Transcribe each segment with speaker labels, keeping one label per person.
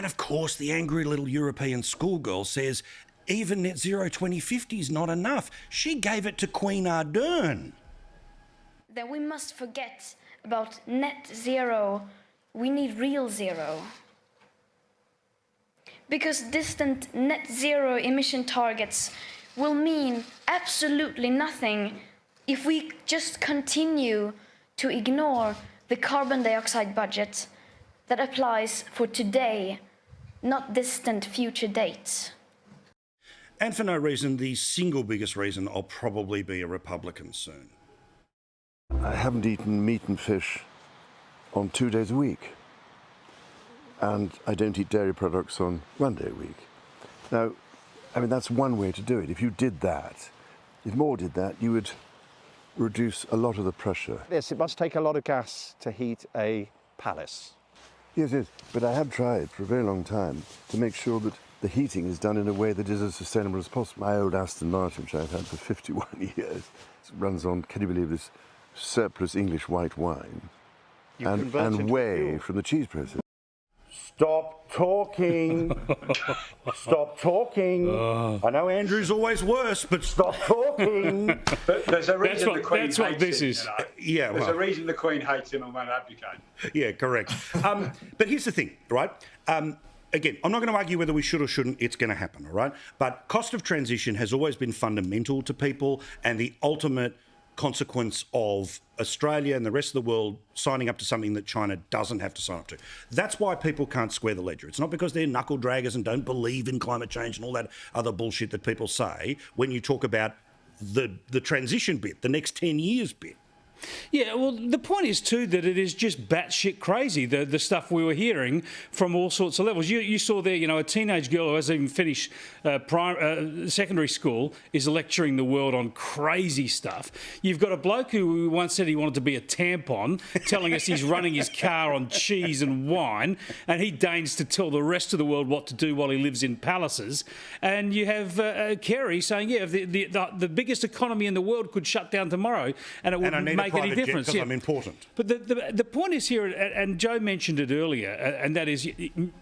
Speaker 1: And of course, the angry little European schoolgirl says even net zero 2050 is not enough. She gave it to Queen Ardern.
Speaker 2: Then we must forget about net zero. We need real zero. Because distant net zero emission targets will mean absolutely nothing if we just continue to ignore the carbon dioxide budget that applies for today, not distant future dates.
Speaker 1: And for no reason, the single biggest reason I'll probably be a Republican soon.
Speaker 3: I haven't eaten meat and fish on 2 days a week. And I don't eat dairy products on 1 day a week. Now, I mean, that's one way to do it. If you did that, if more did that, you would reduce a lot of the pressure.
Speaker 4: Yes, it must take a lot of gas to heat a palace.
Speaker 3: Yes, yes, but I have tried for a very long time to make sure that the heating is done in a way that is as sustainable as possible. My old Aston Martin, which I've had for 51 years, runs on, can you believe this, surplus English white wine and whey from the cheese process. Stop talking. Stop talking.
Speaker 1: I know Andrew's always worse, but stop talking.
Speaker 5: But there's a reason the Queen hates him.
Speaker 1: That's what this is.
Speaker 5: Yeah, there's a reason the Queen hates him and won't abdicate.
Speaker 1: Yeah, correct. But here's the thing, right? Again, I'm not going to argue whether we should or shouldn't. It's going to happen, all right? But cost of transition has always been fundamental to people, and the ultimate consequence of Australia and the rest of the world signing up to something that China doesn't have to sign up to. That's why people can't square the ledger. It's not because they're knuckle draggers and don't believe in climate change and all that other bullshit that people say when you talk about the transition bit, the next 10 years bit.
Speaker 6: Yeah, well, the point is, too, that it is just batshit crazy, the stuff we were hearing from all sorts of levels. You saw there, you know, a teenage girl who hasn't even finished secondary school is lecturing the world on crazy stuff. You've got a bloke who once said he wanted to be a tampon, telling us he's running his car on cheese and wine, and he deigns to tell the rest of the world what to do while he lives in palaces. And you have Kerry saying, yeah, the biggest economy in the world could shut down tomorrow, and it wouldn't make any difference.
Speaker 1: Because I'm important.
Speaker 6: But the point is here, and Joe mentioned it earlier, and that is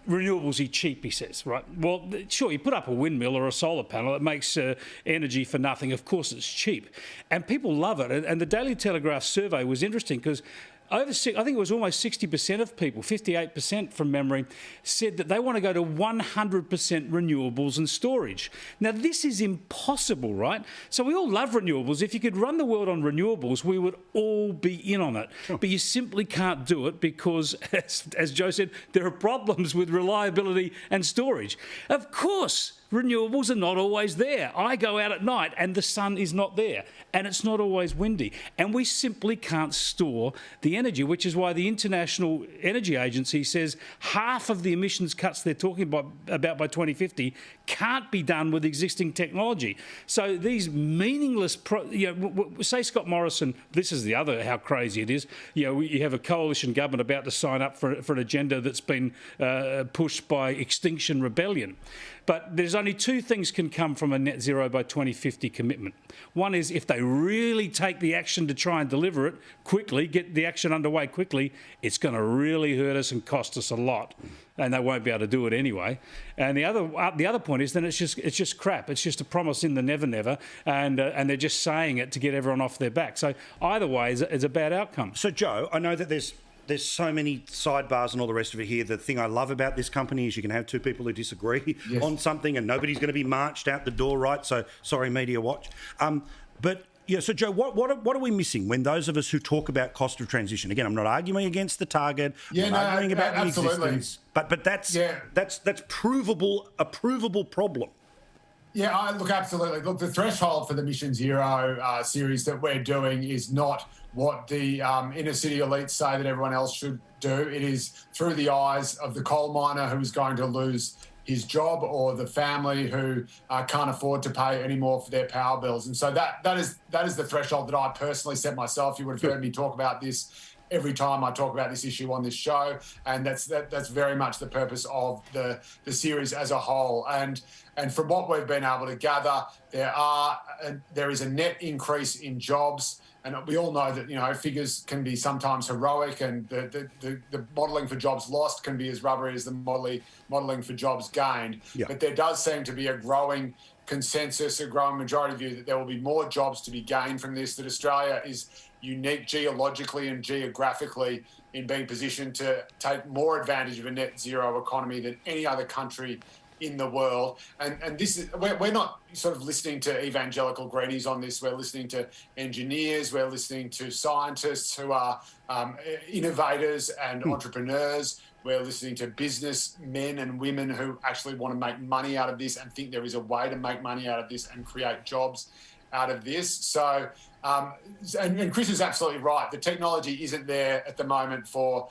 Speaker 6: renewables are cheap, he says, right? Well, sure, you put up a windmill or a solar panel, it makes energy for nothing. Of course, it's cheap. And people love it. And the Daily Telegraph survey was interesting because I think it was almost 60% of people, 58% from memory, said that they want to go to 100% renewables and storage. Now, this is impossible, right? So we all love renewables. If you could run the world on renewables, we would all be in on it. Sure. But you simply can't do it because, as Joe said, there are problems with reliability and storage. Of course, renewables are not always there. I go out at night and the sun is not there and it's not always windy. And we simply can't store the energy, which is why the International Energy Agency says half of the emissions cuts they're talking about by 2050 can't be done with existing technology. So these meaningless, say Scott Morrison, this is the other how crazy it is. You have a coalition government about to sign up for an agenda that's been pushed by Extinction Rebellion. But there's only two things can come from a net zero by 2050 commitment. One is if they really take the action to try and deliver it quickly, get the action underway quickly, it's going to really hurt us and cost us a lot, and they won't be able to do it anyway. And the other point is then it's just crap. It's just a promise in the never, and they're just saying it to get everyone off their back. So either way is a bad outcome.
Speaker 1: So Joe, I know that there's so many sidebars and all the rest of it here. The thing I love about this company is you can have two people who disagree on something and nobody's going to be marched out the door, right? So, sorry, Media Watch. But, yeah, so, Joe, what are we missing when those of us who talk about cost of transition, again, I'm not arguing against the target, I'm not arguing about the existence, but that's a provable problem.
Speaker 7: Yeah, look, absolutely. Look, the threshold for the Mission Zero series that we're doing is not what the inner city elites say that everyone else should do. It is through the eyes of the coal miner who is going to lose his job or the family who can't afford to pay any more for their power bills. And so that is the threshold that I personally set myself. You would have heard me talk about this every time I talk about this issue on this show, and that's very much the purpose of the series as a whole. And from what we've been able to gather, there is a net increase in jobs and we all know that, you know, figures can be sometimes heroic, and the modelling for jobs lost can be as rubbery as the modelling for jobs gained.
Speaker 1: Yeah.
Speaker 7: But there does seem to be a growing consensus, a growing majority view that there will be more jobs to be gained from this, that Australia is unique geologically and geographically in being positioned to take more advantage of a net zero economy than any other country in the world. And this is, we're not sort of listening to evangelical greenies on this. We're listening to engineers, we're listening to scientists who are innovators and entrepreneurs. We're listening to businessmen and women who actually want to make money out of this and think there is a way to make money out of this and create jobs out of this. So, and Chris is absolutely right. The technology isn't there at the moment for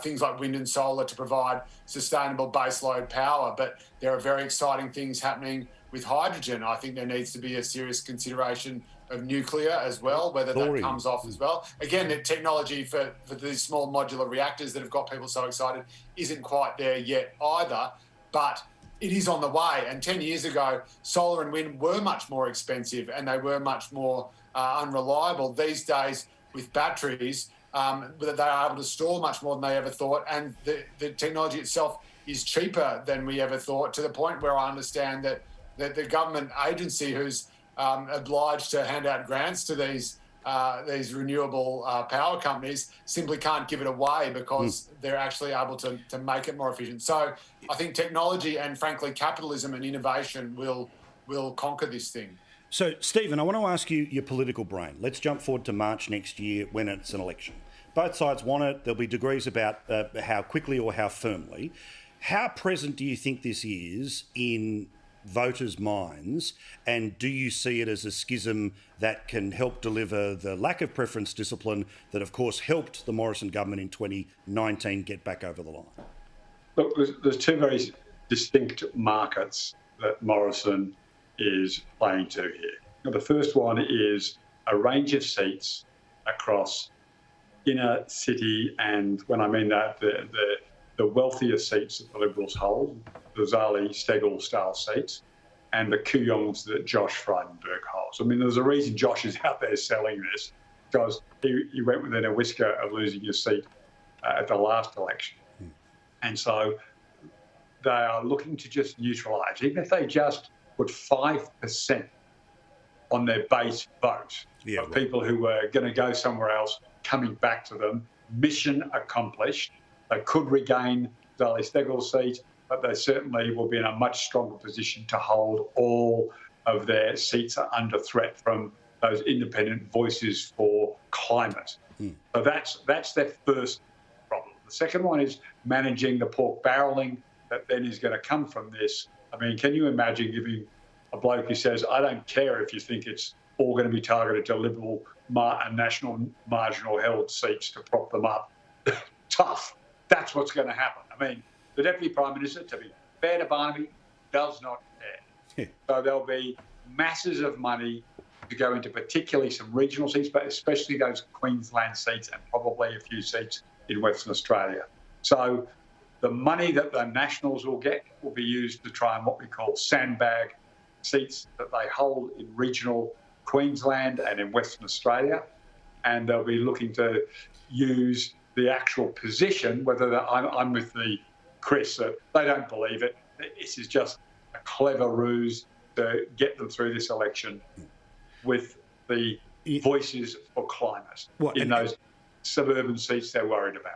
Speaker 7: things like wind and solar to provide sustainable baseload power, but there are very exciting things happening with hydrogen. I think there needs to be a serious consideration of nuclear as well, whether that comes off as well. Again, the technology for these small modular reactors that have got people so excited isn't quite there yet either, but it is on the way. And 10 years ago, solar and wind were much more expensive and they were much more unreliable. These days, with batteries, they are able to store much more than they ever thought. And the technology itself is cheaper than we ever thought, to the point where I understand that the government agency who's obliged to hand out grants to these renewable power companies simply can't give it away because they're actually able to make it more efficient. So I think technology and, frankly, capitalism and innovation will conquer this thing.
Speaker 1: So, Stephen, I want to ask you your political brain. Let's jump forward to March next year when it's an election. Both sides want it. There'll be degrees about how quickly or how firmly. How present do you think this is in voters' minds, and do you see it as a schism that can help deliver the lack of preference discipline that, of course, helped the Morrison government in 2019 get back over the line?
Speaker 5: Look, there's two very distinct markets that Morrison is playing to here. Now, the first one is a range of seats across inner city, and when I mean that, the wealthier seats that the Liberals hold, the Zali Steggall style seats, and the Kooyongs that Josh Frydenberg holds. I mean, there's a reason Josh is out there selling this, because he went within a whisker of losing his seat at the last election. And so they are looking to just neutralise, even if they just put 5% on their base vote of people who were going to go somewhere else coming back to them. Mission accomplished. They could regain Zali Steggall's seat, but they certainly will be in a much stronger position to hold all of their seats are under threat from those independent voices for climate. So that's their first problem. The second one is managing the pork barrelling that then is going to come from this. I mean, can you imagine giving a bloke who says, I don't care if you think it's all going to be targeted to Liberal and national marginal held seats to prop them up? Tough. That's what's going to happen. I mean, the Deputy Prime Minister, to be fair to Barnaby, does not care. So there'll be masses of money to go into particularly some regional seats, but especially those Queensland seats and probably a few seats in Western Australia. So the money that the Nationals will get will be used to try and what we call sandbag seats that they hold in regional Queensland and in Western Australia. And they'll be looking to use the actual position, whether I'm with Chris, that they don't believe it. This is just a clever ruse to get them through this election with the voices for climate in those suburban seats they're worried about.